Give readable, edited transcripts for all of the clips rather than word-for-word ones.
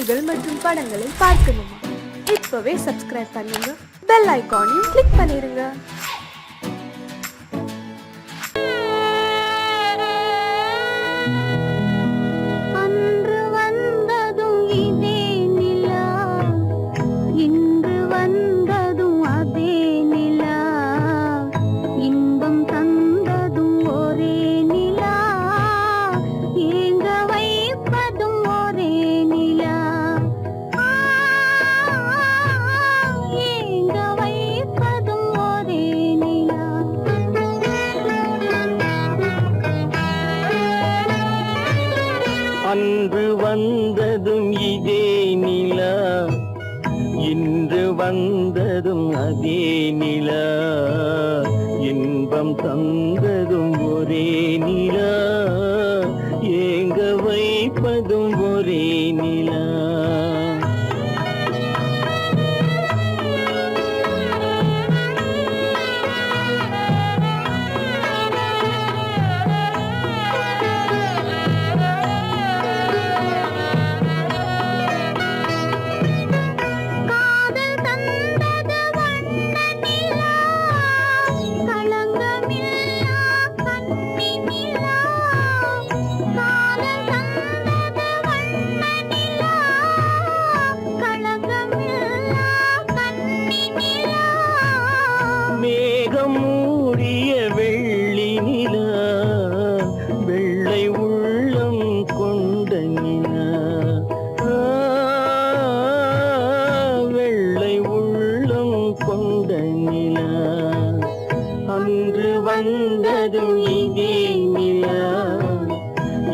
பாடல்கள் மற்றும் படங்களை பார்க்கணுமா? இப்பவே சப்ஸ்கிரைப் பண்ணுங்க, பெல் ஐகானையும் கிளிக் பண்ணிருங்க. அன்று வந்ததும் இதே நிலா, இன்று வந்ததும் அதே நிலா, இன்பம் தந்ததும் ஒரே நிலா, ஏங்க வைப்பதும் ஒரே நிலா. மேகம் மூடிய வெள்ளி நிலா, வெள்ளை உள்ளம் கொண்ட நிலா, வெள்ளை உள்ளம் கொண்ட நிலா. அன்று வந்ததும் இதே நிலா,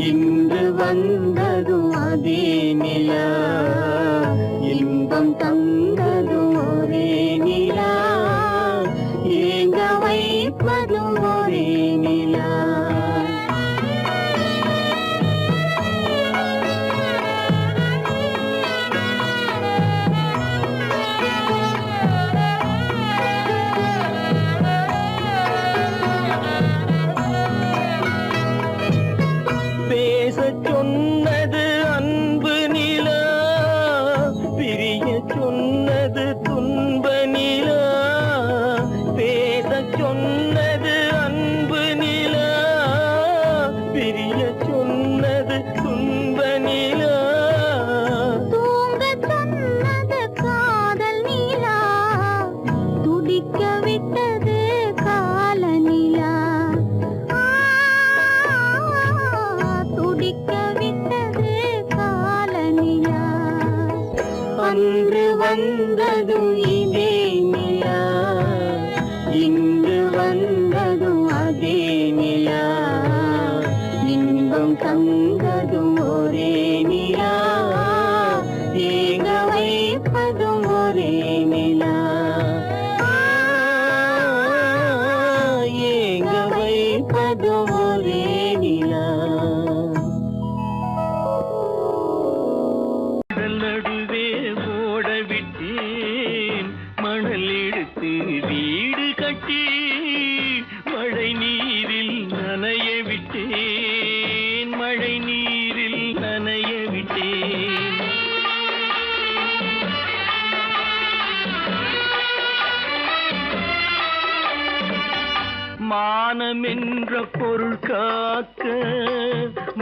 இன்று வந்ததும் அதே நிலா, இன்பம் தந்ததும் ஒரே நிலா, ஏங்க வைப்பதும் ஒரே நிலா. பேசச் சொன்னது அன்பு நிலா, பிரிய சொன்னது துன்ப நிலா. பேசச் சொன்னது அன்பு நிலா, பிரிய சொன்னது துன்ப நிலா. தூங்கச் சொன்னது காதல் நிலா, துடிக்க விட்டது கால நிலா, துடிக்க விட்டது கால நிலா. அன்று வந்ததும் இதே நிலா, இன்று வந்ததும் அதே நிலா, இன்பம் தந்ததும் ஒரே நிலா, ஏங்க வைப்பதும் ஒரே நிலா, ஏங்க வைப்பதும் ஒரே நிலா. நடுவே ஓட விட்டேன் மணல் எடுத்து வீடு கட்டி, மழை நீரில் நனைய விட்டேன், மழை நீரில் நனைய விட்டேன். மானம் என்ற பொருள் காக்க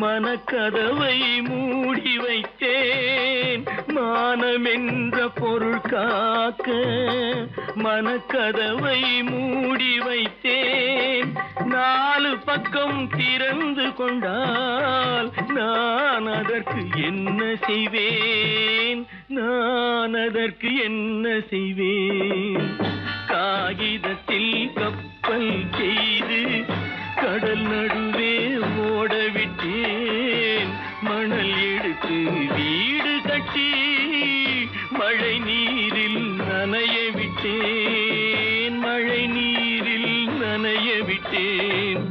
மனக்கதவை மூடி வைத்தேன், மானம் என்ற பொருள் காக்க மனக்கதவை மூடி வைத்தேன். நாலு பக்கம் திறந்து கொண்டால் நான் அதற்கு என்ன செய்வேன், நான் அதற்கு என்ன செய்வேன். காகிதத்தில் கப்பல் செய்து கடல் நடுவே ஓட விட்டேன், மணல் எடுத்து வீடு கட்டி மழை நீரில் நனைய விட்டேன், மழை நீரில் நனைய விட்டேன்.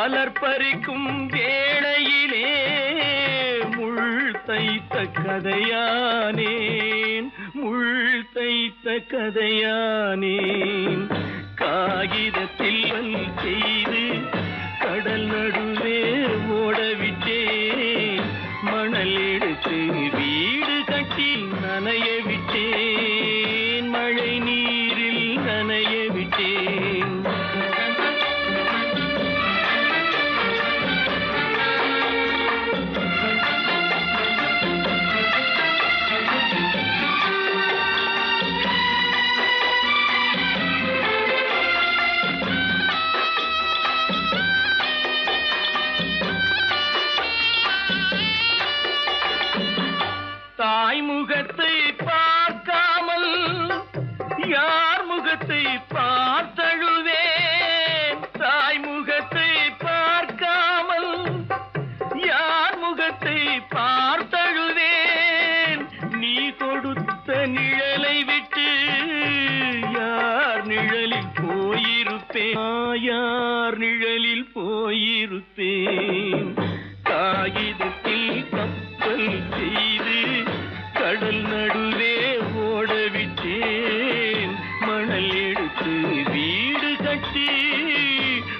மலர் பறிக்கும் வேளையிலே முள் தைத்த கதையானேன், முள் தைத்த கதையானேன். காகிதத்தில் செய்து கடல் நடுவே ஓடவிட்டேன், மணல் எடுத்து வீடு கட்டி நனைய விட்டேன், மழை நீரில் நனைய விட்டேன். தாய் முகத்தை பார்க்காமல் யார் முகத்தை பார்த்தழுவேன், தாய் முகத்தை பார்க்காமல் யார் முகத்தை பார்த்தழுவேன். நீ கொடுத்த நிழலை விட்டு யார் நிழலில் போயிருப்பேன், யார் நிழலில் போயிருப்பேன். காகிதத்தில் கப்பல் செய்து கடல் நடுவே ஓடவிட்டேன், மணல் எடுத்து வீடு கட்டி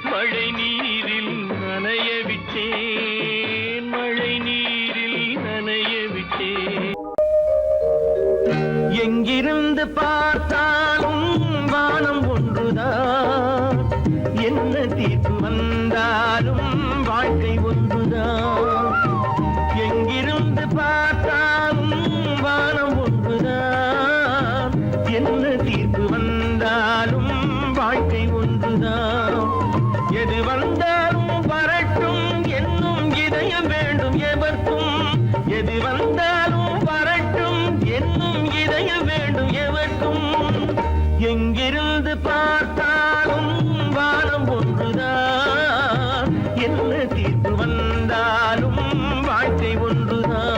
மழை நீரில் நனைய விட்டேன், மழை நீரில் நனைய விட்டேன். எங்கிருந்து பார்த்தாலும் வானம் ஒன்றுதான், என்ன தீர்ப்பு வந்தாலும் வாழ்க்கை ஒன்றுதான். எங்கிருந்து பார்த்தாலும் வானம் ஒன்றுதான், என்ன தீர்ப்பு வந்தாலும் வாழ்க்கை ஒன்றுதான். எது வந்தாலும் வரட்டும் என்னும் இதயம் வேண்டும் எவர்க்கும், எது வந்தாலும் வரட்டும் என்னும் இதயம் வேண்டும் எவர்க்கும். எங்கிருந்து பார்த்தாலும் வானம் ஒன்றுதான், என்ன தீர்ப்பு வந்தாலும் வாழ்க்கை ஒன்றுதான்.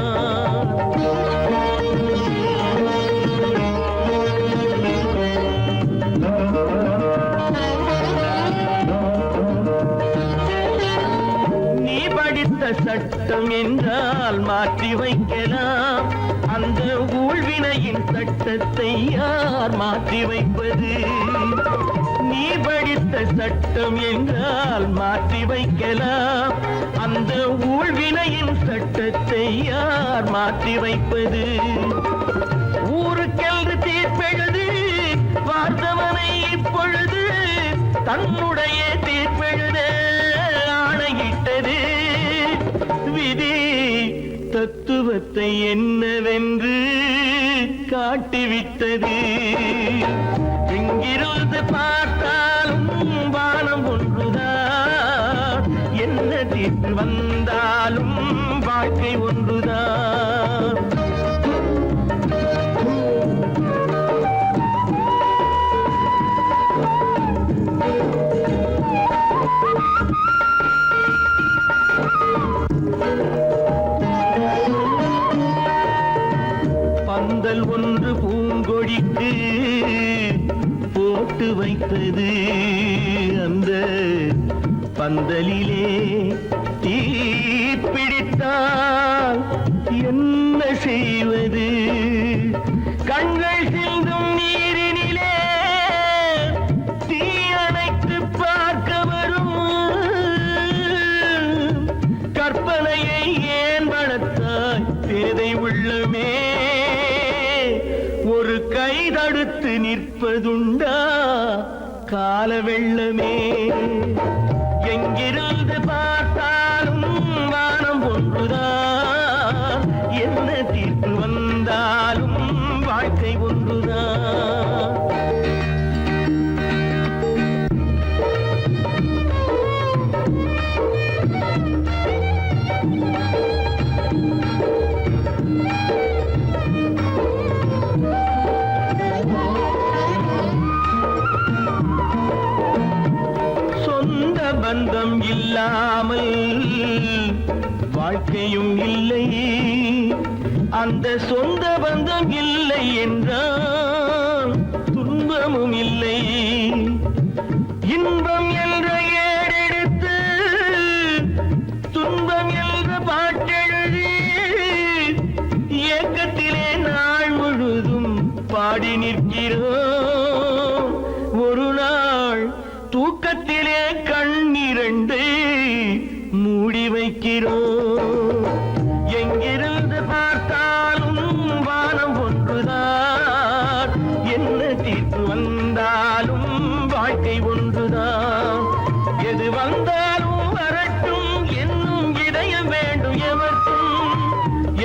நீ படித்த சட்டம் என்றால் மாற்றி வைக்கலாம், அந்த ஊழ்வினையின் சட்டத்தை யார் மாற்றி வைப்பது? நீ படித்த சட்டம் என்றால் மாற்றி வைக்கலாம், அந்த ஊழ்வினையின் சட்டத்தை யார் மாற்றி வைப்பது? ஊருக்கென்று தீர்ப்பெழுது பார்த்தவனை இப்பொழுது தன்னுடைய தீர்ப்பெழுத ஆணையிட்டது விதி. தத்துவத்தை என்னவென்று காட்டிவிட்டது. எங்கிருந்து பார்த்தாலும் வானம் ஒன்றுதான், என்ன தீர்ப்பு வந்தாலும் வாழ்க்கை ஒன்றுதான். பந்தல் ஒன்று பூங்கொடிக்கு போட்டு வைத்தது, அந்த பந்தலிலே தீ பிடித்தால் என்ன செய்வது? கண்கள் சிந்தும் நீரினிலே தீ அணைத்து பார்க்க வரும் கற்பனையை ஏன் வளர்த்தாய் பேதை உள்ளமே? ஒரு கை தடுத்து நிற்பதுண்டா கால வெள்ளமே? எங்கிருந்து பார்த்தாலும் வானம் ஒன்றுதான், என்ன தீர்ப்பு வந்தாலும் வாழ்க்கை ஒன்றுதான். பந்தம் இல்லாமல் வாழ்க்கையும் இல்லை, அந்த சொந்த பந்தம் இல்லை என்றால் துன்பமும் இல்லை. இன்பம் என்ற ஏடெடுத்து தூக்கத்திலே கண்ணிரண்டு மூடி வைக்கிறோம். எங்கிருந்து பார்த்தாலும் வானம் ஒன்றுதான், என்ன தீர்ப்பு வந்தாலும் வாழ்க்கை ஒன்றுதான். எது வந்தாலும் வரட்டும் என்னும் இதயம் வேண்டும் எவர்க்கும்.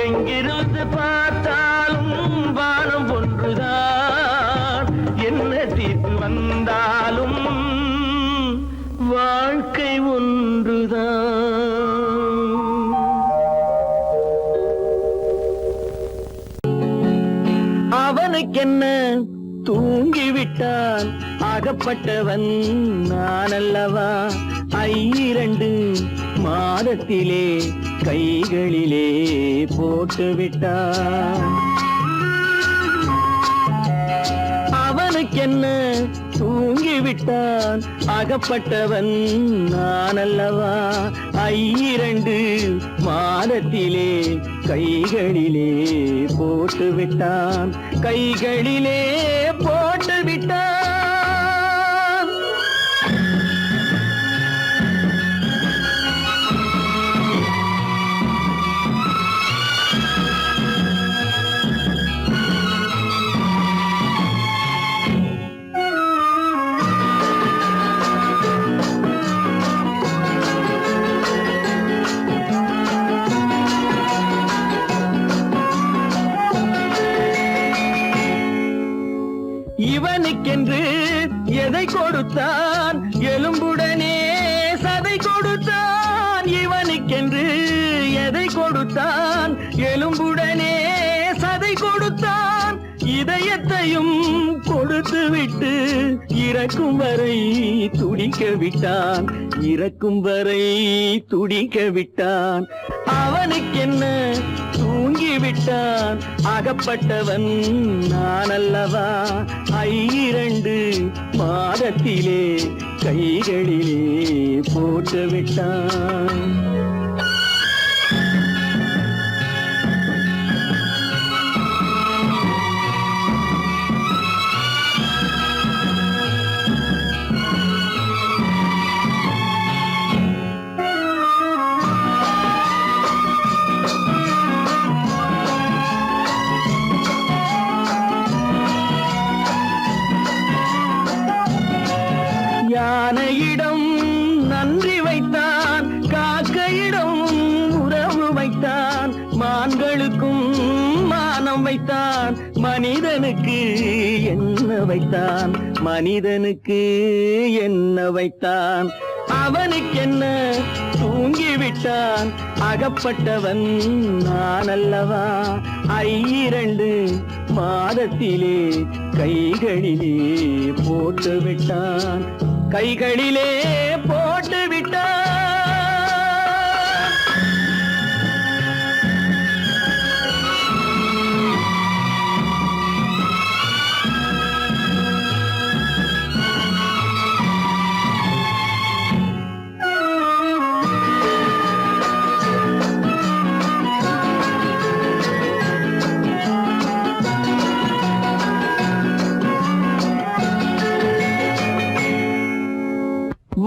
எங்கிருந்து பார்த்தாலும் வானம் ஒன்றுதான், என்ன தீர்ப்பு வந்தாலும் வாழ்க்கை ஒன்றுதான். அவனுக்கென்ன தூங்கிவிட்டான், அகப்பட்டவன் நான் அல்லவா. 2 மாதத்திலே கைகளிலே போட்டுவிட்டான். அவனுக்கென்ன தூங்கிவிட்டான், அகப்பட்டவன் நான் அல்லவா. 2 மாதத்திலே கைகளிலே போட்டுவிட்டான், கைகளிலே போட்டுவிட்டான். இவனுக்கென்று எதை கொடுத்தான், எலும்புடனே சதை கொடுத்தான். இவனுக்கென்று எதை கொடுத்தான், எலும்புடனே சதை கொடுத்தான். இதயத்தையும் கொடுத்து விட்டு இறக்கும் வரை துடிக்க விட்டான், இறக்கும் வரை துடிக்க விட்டான். அவனுக்கென்ன தூங்கிவிட்டான், அகப்பட்டவன் நான் அல்லவா. 2 மாதத்திலே கைகளிலே போட்டுவிட்டான். யானையிடம் நன்றி வைத்தான், காக்கையிடம் உறவு வைத்தான். மான்களுக்கும் மானம் வைத்தான், மனிதனுக்கு என்ன வைத்தான், மனிதனுக்கு என்ன வைத்தான். அவனுக்கென்ன தூங்கிவிட்டான், அகப்பட்டவன் நான் அல்லவா. 2 மாதத்திலே கைகளிலே போட்டுவிட்டான், கைகளிலே போட்டுவிட்டான்.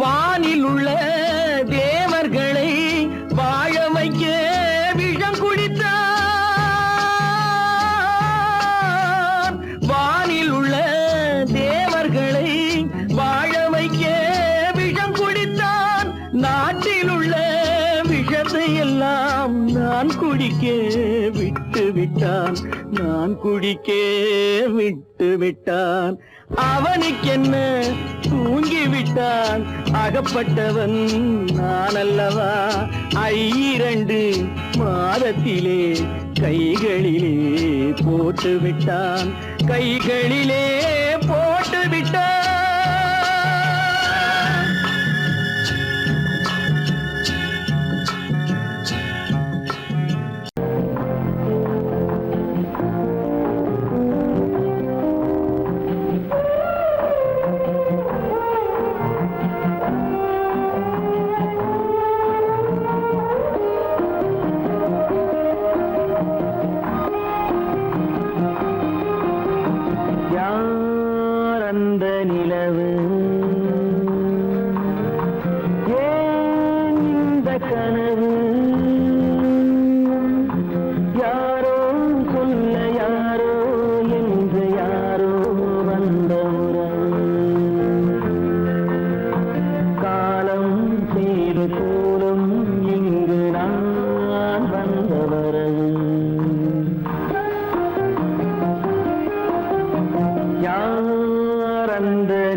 வானில் உள்ள தேவர்களை வாழ வைக்க விஷம் குடித்தான். வானில் உள்ள தேவர்களை வாழ வைக்க விஷம் குடித்தான். நாட்டில் உள்ள விஷத்தை எல்லாம் நான் குடிக்க விட்டு விட்டான், நான் குடிக்க விட்டு விட்டான். அவனுக்கென்ன தூங்கிவிட்டான், அகப்பட்டவன் நான் அல்லவா. 2 மாதத்திலே கைகளிலே போட்டுவிட்டான், கைகளிலே போட்டுவிட்டான்.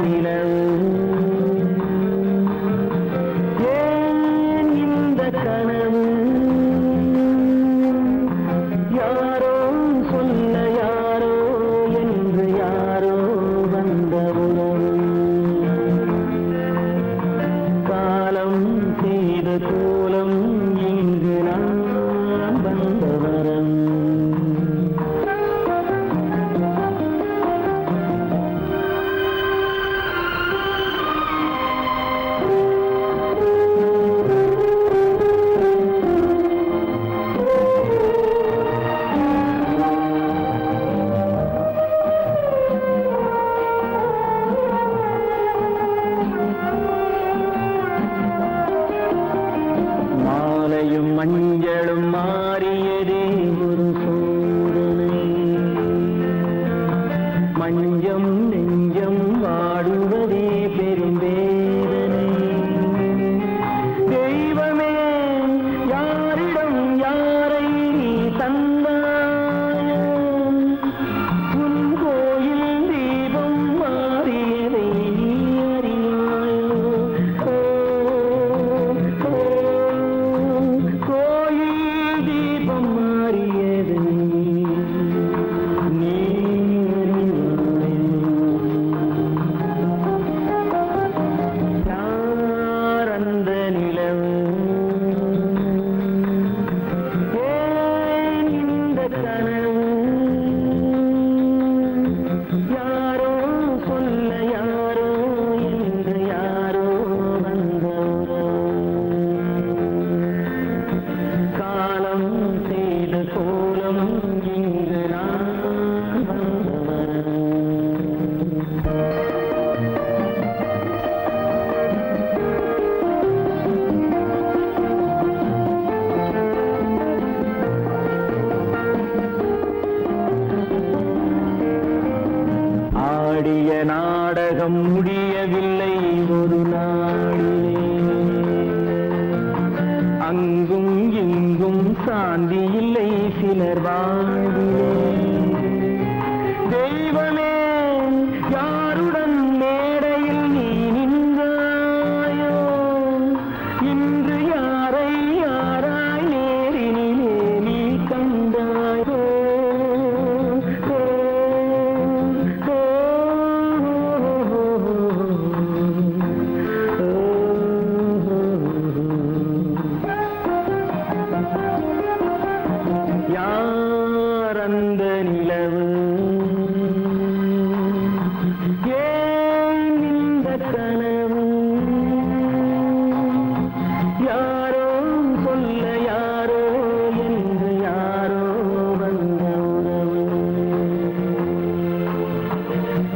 நிலவு ஏன் இந்த கனவு யாரோ சொல்ல யாரோ என்று யாரோ வந்த உறவு காலம் செய்த கோலம் இங்கு நான் வந்த வரம் மாலையும் மஞ்சளும் மாறியதே ஒரு சோதனை மஞ்சம் நெஞ்சம் வாடுவதே பெரும் வேதனை தெய்வமே யாரிடம் யாரை நீ தந்தாயோ உன் கோயில் தீபம் மாறியதை நீ அறியாயோ கோயில் தீபம் மாறியதை நீ யார் அந்த நிலவு ஏன் இந்த கனவு யாரோ சொல்ல யாரோ என்று யாரோ வந்த காலம் செய்த கோலம் இங்கு நான் வந்தவன் ஆடிய நாடகம் முடியவில்லை ஒரு நாளிலே அங்கும் இங்கும் சாந்தி இல்லை சிலர் வாழ்விலே தெய்வமே யாருடன் மேடையில் நீ நின்றாயோ இன்று யாரை யாராய் நேரினிலே நீ கண்டாயோ யார் அந்த நிலவு ஏன் இந்த கனவு யாரோ சொல்ல யாரோ என்று யாரோ வந்த உறவு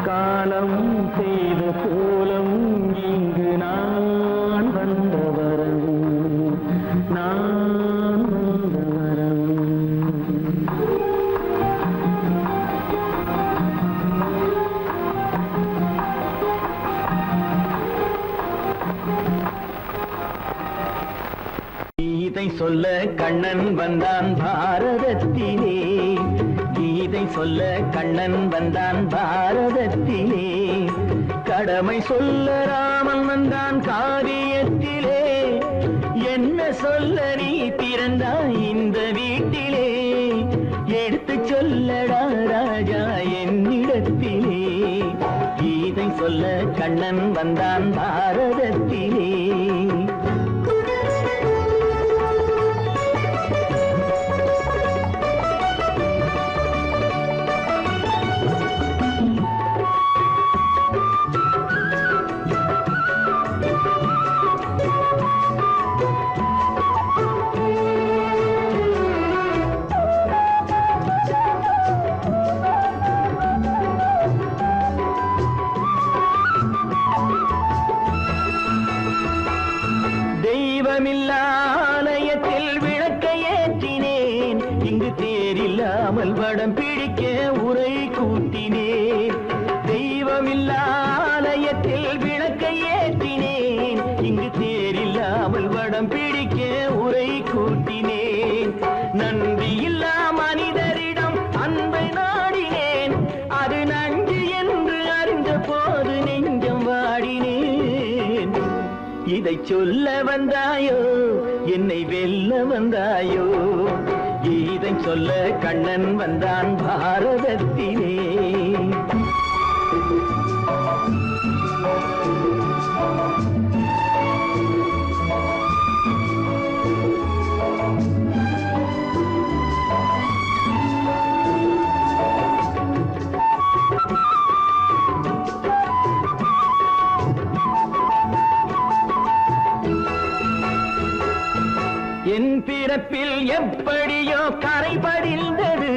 காலம் செய்த கோலம் இங்கு நான் வந்த வரவு நான் வந்த வரவு கீதை சொல்ல கண்ணன் வந்தான் பாரதத்திலே கீதை சொல்ல கண்ணன் வந்தான் பாரதத்திலே கடமை சொல்ல ராமன் வந்தான் காரியத்திலே என்ன சொல்ல நீ பிறந்தாய் இந்த வீட்டிலே எடுத்து சொல்லடா ராஜா என்னிடத்திலே கீதை சொல்ல கண்ணன் வந்தான் பாரதத்திலே தெய்வமில்லாலயத்தில் விளக்கை ஏற்றினேன் இங்கு தேரில்லாமல் வடம் பிடிக்க உரை கூட்டினேன் தெய்வமில்லாலயத்தில் விளக்கை ஏற்றினேன் இங்கு தேரில்லாமல் வடம் பிடிக்க உரை கூட்டினேன் நன்றியில்லா மனிதரிடம் அன்பை நாடினேன் அது நன்றி என்று அறிந்த போது நெஞ்சு இதை சொல்ல வந்தாயோ என்னை வெல்ல வந்தாயோ இதை சொல்ல கண்ணன் வந்தான் பாரதத்திலே என் பிறப்பில் எப்படியோ கரை படிந்தது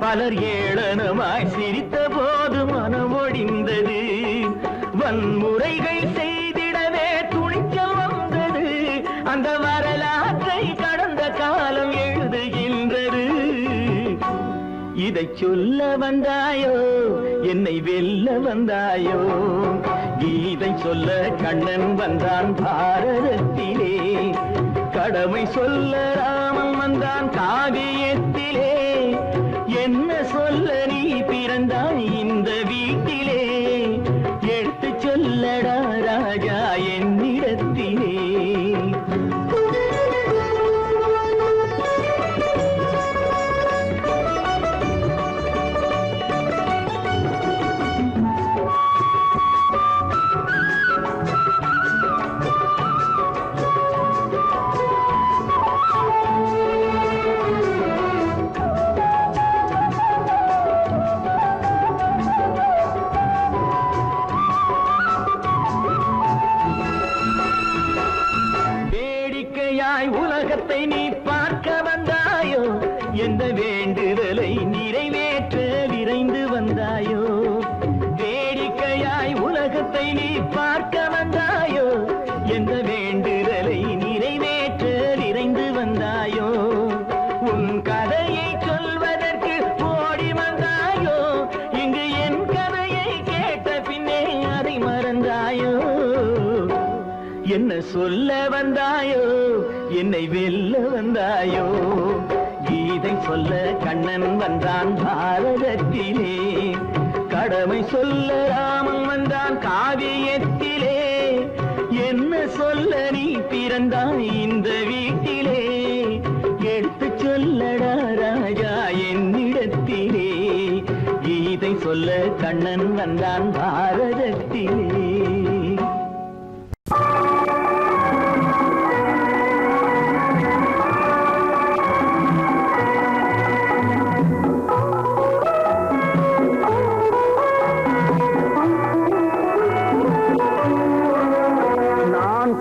பலர் ஏளனமாய் சிரித்த போது மனம் ஒடிந்தது வன்முறைகள் செய்திடவே துணிச்சல் வந்தது அந்த வரலாற்றை கடந்த காலம் எழுதுகின்றது இதை சொல்ல வந்தாயோ என்னை வெல்ல வந்தாயோ கீதை சொல்ல கண்ணன் வந்தான் பாரதத்திலே கடமை சொல்ல ராமன் வந்தான் காவியத்திலே என்ன சொல்ல நீ பிறந்தாய் இந்த வீட்டிலே எடுத்து சொல்லடா ராஜா என்னிடத்திலே உலகத்தை நீ பார்க்க வந்தாயோ எந்த வேண்டுதலை நிறைவேற்ற விரைந்து வந்தாயோ வேடிக்கையாய் உலகத்தை நீ பார்க்க வந்தாயோ எந்த வேண்டுதலை நிறைவேற்ற விரைந்து வந்தாயோ உன் கதையை சொல்வதற்கு ஓடி வந்தாயோ இங்கு என் கதையை கேட்ட பின்னே அதை மறந்தாயோ என்ன சொல்ல வந்தாயோ என்னை வெல்ல வந்தாயோ கீதை சொல்ல கண்ணன் வந்தான் பாரதத்திலே கடமை சொல்ல ராமன் வந்தான் காவியத்திலே என்ன சொல்ல நீ பிறந்தாய் இந்த வீட்டிலே எடுத்து சொல்லடா ராஜா என்னிடத்திலே கீதை சொல்ல கண்ணன் வந்தான் பாரதத்திலே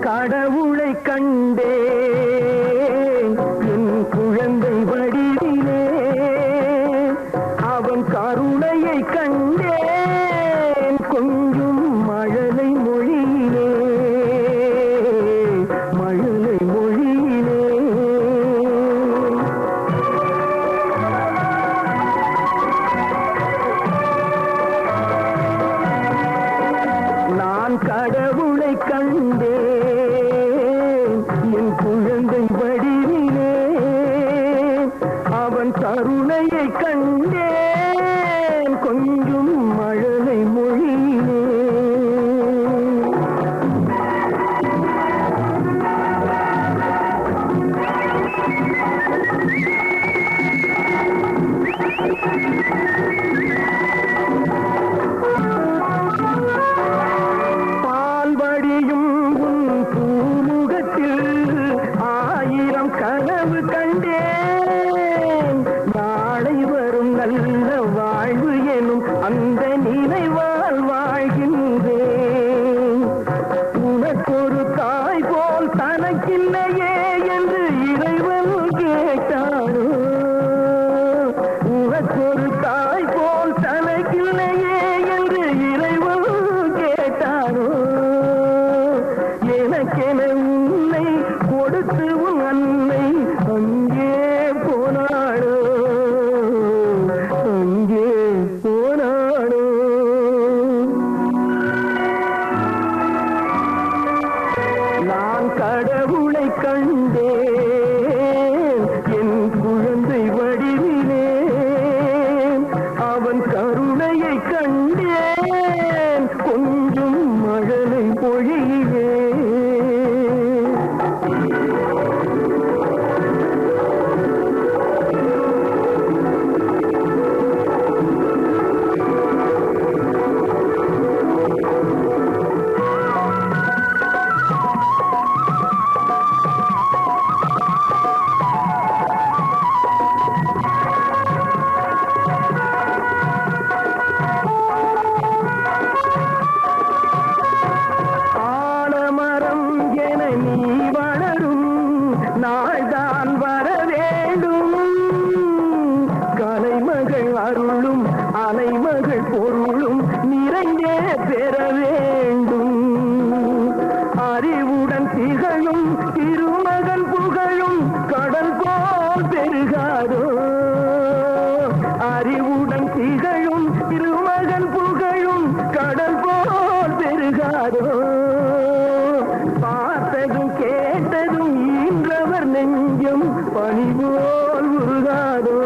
கடவுளை கண்டேன் என் குழந்தை வடிவிலே அவன் கருணையை கண்டேன் கொஞ்சம் மழலை மொழியிலே மழலை மொழியிலே நான் கடவுளை கண்டேன் குழந்தை வடிவிலே அவன் கருணையை கண்டேன் கொஞ்சம் மழலை மொழியிலே பால் வடியும் உருகாதோ பார்த்ததும் கேட்டதும் ஈன்றவர் நெஞ்சம் பனிபோல் உருகாதோ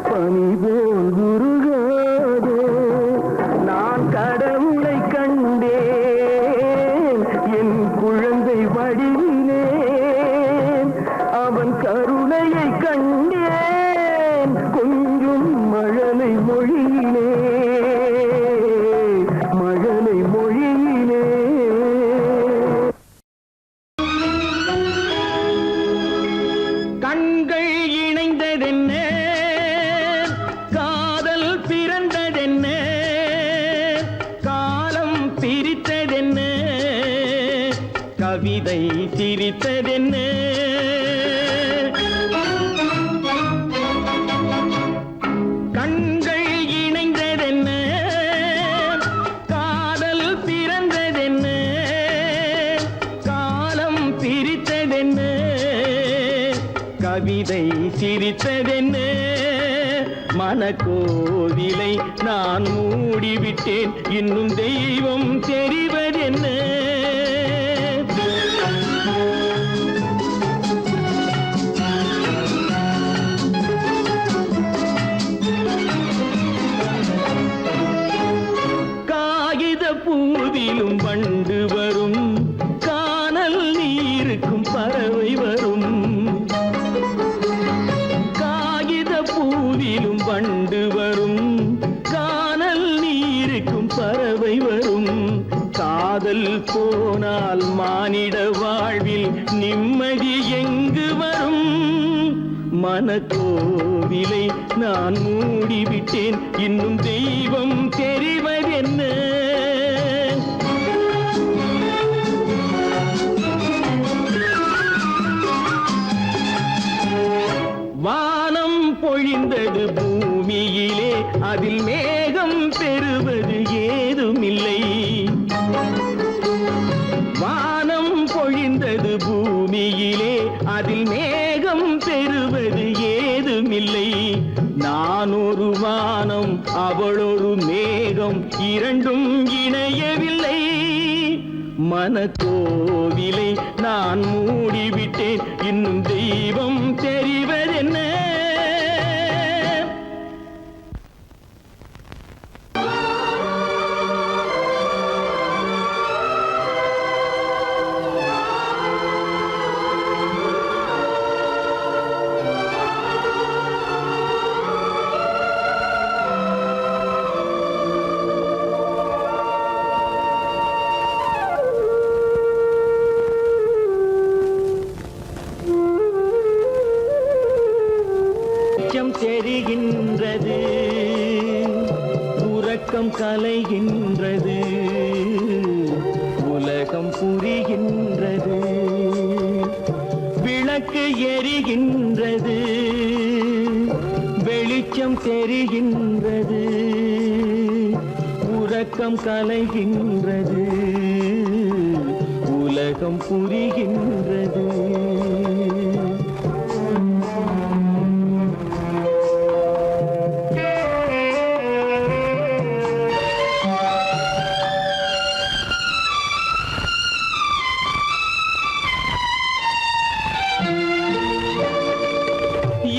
பனிபோல் உருகாதோ நான் கடவுளை கண்டேன் என் குழந்தை வடிவிலே அவன் கருணையை கண்டேன் கொஞ்சம் மழலை மொழியிலே மழலை மொழியிலே கண்கள் இணைந்ததென்ன காதல் பிறந்ததென்ன காலம் பிரித்ததென்ன கவிதை சிரித்ததென்ன கண்கள் இணைந்ததென்ன காதல் பிறந்ததென்ன காலம் பிரித்ததென்ன கவிதை சிரித்ததென்ன மனக்கோவிலை நான் மூடிவிட்டேன் இன்னும் தெய்வம் தெரிவதென்ன காகித பூவிலும் வண்டு வரும் கானல் நீருக்கும் பறவை வரும் காகித பூவிலும் வண்டு வரும் கானல் நீருக்கும் பறவை வரும் காதல் போனால் மானிட வாழ்வில் நிம்மதி எங்கு வரும் மனக்கோவிலை நான் மூடிவிட்டேன் இன்னும் தெய்வம் தெரிவதென்ன வானம் பொழிந்தது பூமியிலே அதில் மேகம் பெறுவது ஏதுமில்லை வானம் பொழிந்தது பூமியிலே அதில் மேகம் பெறுவது ஏதுமில்லை நான் ஒரு வானம் அவளொரு மேகம் இரண்டும் இணையவில்லை மனக்கோவிலை நான் மூடிவிட்டேன் இன்னும் தெய்வம் தெரிவதென்ன தெரிகின்றது உறக்கம் கலைகின்றது உலகம் புரிகின்றது விளக்கு எரிகின்றது வெளிச்சம் தெரிகின்றது உறக்கம் கலைகின்றது உலகம் புரிகின்றது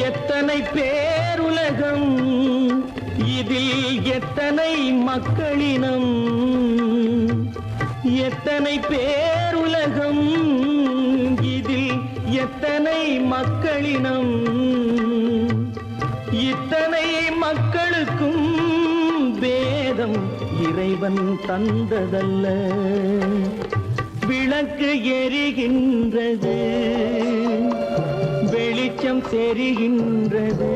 எத்தனை பேருலகம் இதில் எத்தனை மக்களினம் எத்தனை பேருலகம் இதில் எத்தனை மக்களினம் இத்தனை மக்களுக்கும் வேதம் இறைவன் தந்ததல்ல விளக்கு எரிகின்றது வெளிச்சம் தெரிகின்றது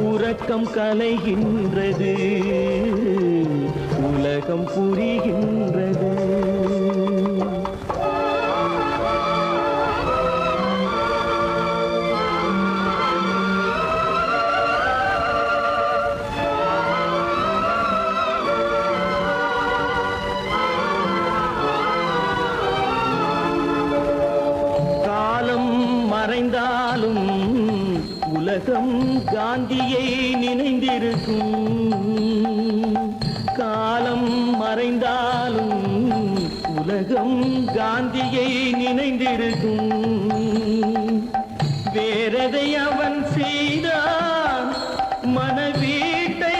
உறக்கம் கலைகின்றது உலகம் புரிகின்றது மறைந்தாலும் உலகம் காந்தியை நினைந்திருக்கும் காலம் மறைந்தாலும் உலகம் காந்தியை நினைந்திருக்கும். வேறதை அவன் செய்தான், மனவீட்டை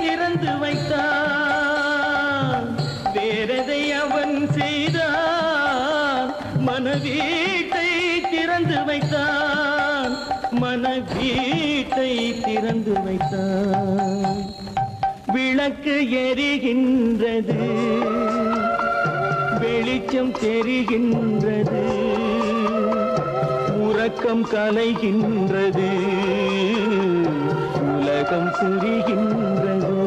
திறந்து வைத்தான். வேறதை அவன் செய்தான், மனவீட்டை திறந்து வைத்தான். மனவீட்டை திறந்து வைத்தான். விளக்கு எரிகின்றது, வெளிச்சம் தெரிகின்றது, உறக்கம் கலைகின்றது, உலகம் புரிகின்றது.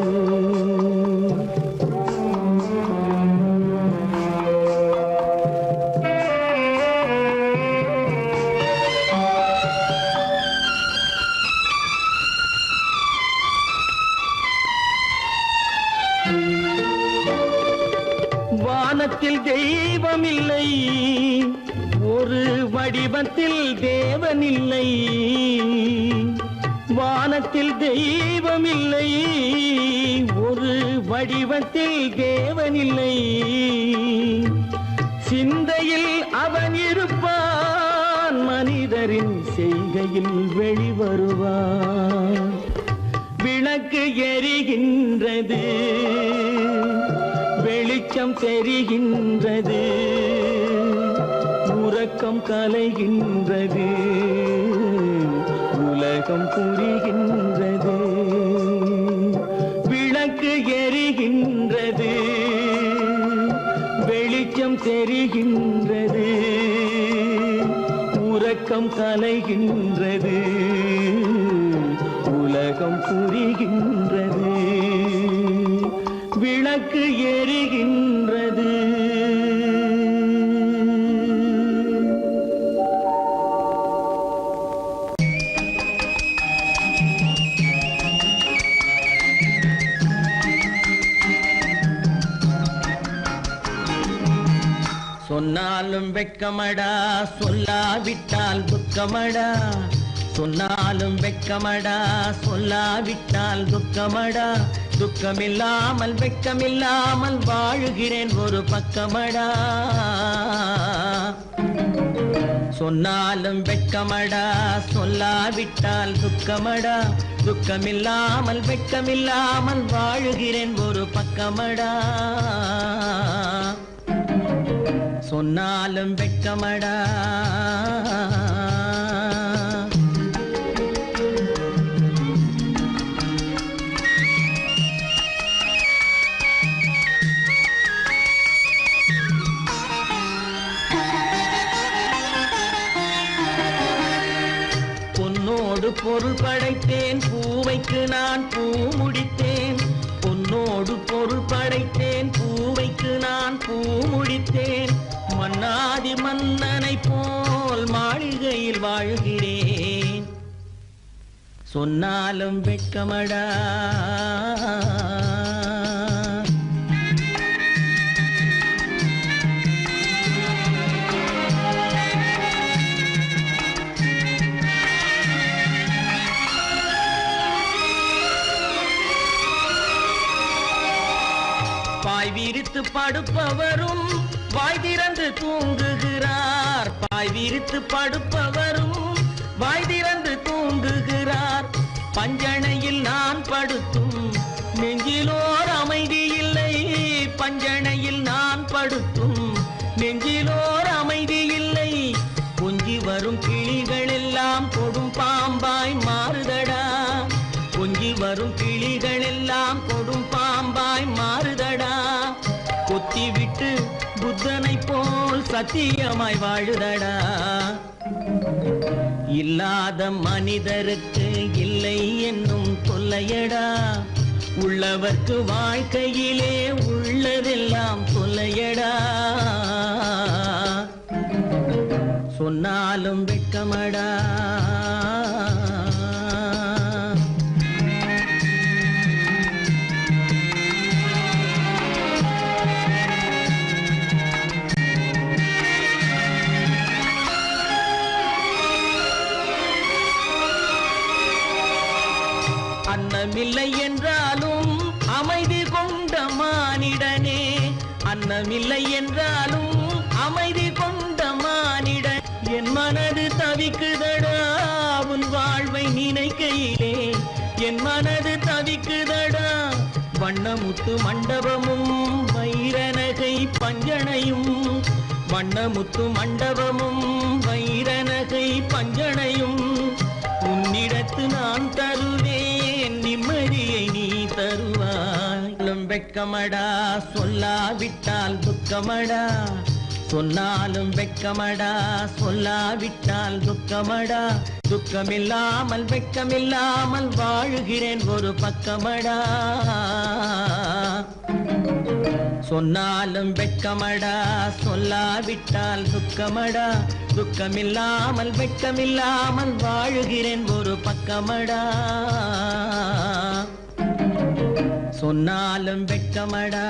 வானத்தில் தெய்வமில்லை, ஒரு வடிவத்தில் தேவனில்லை. வானத்தில் தெய்வமில்லை, ஒரு வடிவத்தில் தேவனில்லை. சிந்தையில் அவன் இருப்பான், மனிதரின் செய்கையில் வெளிவருவான். விளக்கு எரிகின்றது, வெளிச்சம் தெரிகின்றது, உறக்கம் கலைகின்றது, உலகம் புரிகின்றது. விளக்கு எரிகின்றது, வெளிச்சம் தெரிகின்றது, உறக்கம் கலைகின்றது, உலகம் புரிகின்றது. விளக்கு எரிகின்றது. சொன்னாலும் வெட்கமடா, சொல்லாவிட்டால் துக்கமடா. சொன்னாலும் வெட்கமடா, சொல்லாவிட்டால் துக்கமடா. துக்கமில்லாமல் வெட்கமில்லாமல் வாழுகிறேன் ஒரு பக்கமடா. சொன்னாலும் வெட்கமடா, சொல்லாவிட்டால் துக்கமடா. துக்கமில்லாமல் வெட்கமில்லாமல் வாழுகிறேன் ஒரு பக்கமடா. சொன்னாலும் வெட்கமடா. பொன்னோடு பொருள் படைத்தேன், பூவைக்கு நான் பூ முடித்தேன். பொன்னோடு பொருள் படைத்தேன், பூவைக்கு நான் பூ முடித்தேன். மன்னாதி மன்னனை போல் மாளிகையில் வாழ்கிறேன். சொன்னாலும் வெட்கமடா. பாய் விரித்து படுப்பவரும் வாய் திறந்து தூங்குகிறார். பாய் விரித்து படுப்பவரும் வாய் திறந்து தூங்குகிறார். பஞ்சணையில் நான் படுத்தும் நெஞ்சிலோர் அமைதி இல்லை. பஞ்சணையில் நான் படுத்தும் நெஞ்சிலோர் அமைதி இல்லை. கொஞ்சி வரும் கிளிகள் எல்லாம் கொடும் பாம்பாய் மாறுதடா. கொஞ்சி வரும் கிளிகள் எல்லாம் கொடும் பாம்பாய் மாறுதடா. கொத்தி விட்டு புத்தனை போல் சத்தியமாய் வாழுதடா. இல்லாத மனிதருக்கு இல்லை என்னும் தொல்லையடா. உள்ளவர்க்கு வாழ்க்கையிலே உள்ளதெல்லாம் தொல்லையடா. சொன்னாலும் வெட்கமடா. அன்னமில்லை என்றாலும் அமைதி கொண்ட மானிடனே. அன்னமில்லை என்றாலும் அமைதி கொண்ட மானிட என் மனது தவிக்குதடா உன் வாழ்வை நினைக்கையிலே என் மனது தவிக்குதடா வண்ணமுத்து மண்டபமும் வைரநகை பஞ்சனையும் வண்ணமுத்து மண்டபமும் வைரநகை பஞ்சனையும் உன்னிடத்து நான் தருவேன் நிம்மதியை நீ தருவாய் வெட்கமடா சொல்லாவிட்டால் துக்கமடா சொன்னாலும் வெட்கமடா சொல்லாவிட்டால் துக்கமடா துக்கமில்லாமல் வெட்கமில்லாமல் வாழுகிறேன் ஒரு பக்கமடா சொன்னாலும் வெட்கமடா சொல்லாவிட்டால் துக்கமடா துக்கமில்லாமல் வெட்கமில்லாமல் வாழுகிறேன் ஒரு பக்கமடா சொன்னாலும் வெட்கமடா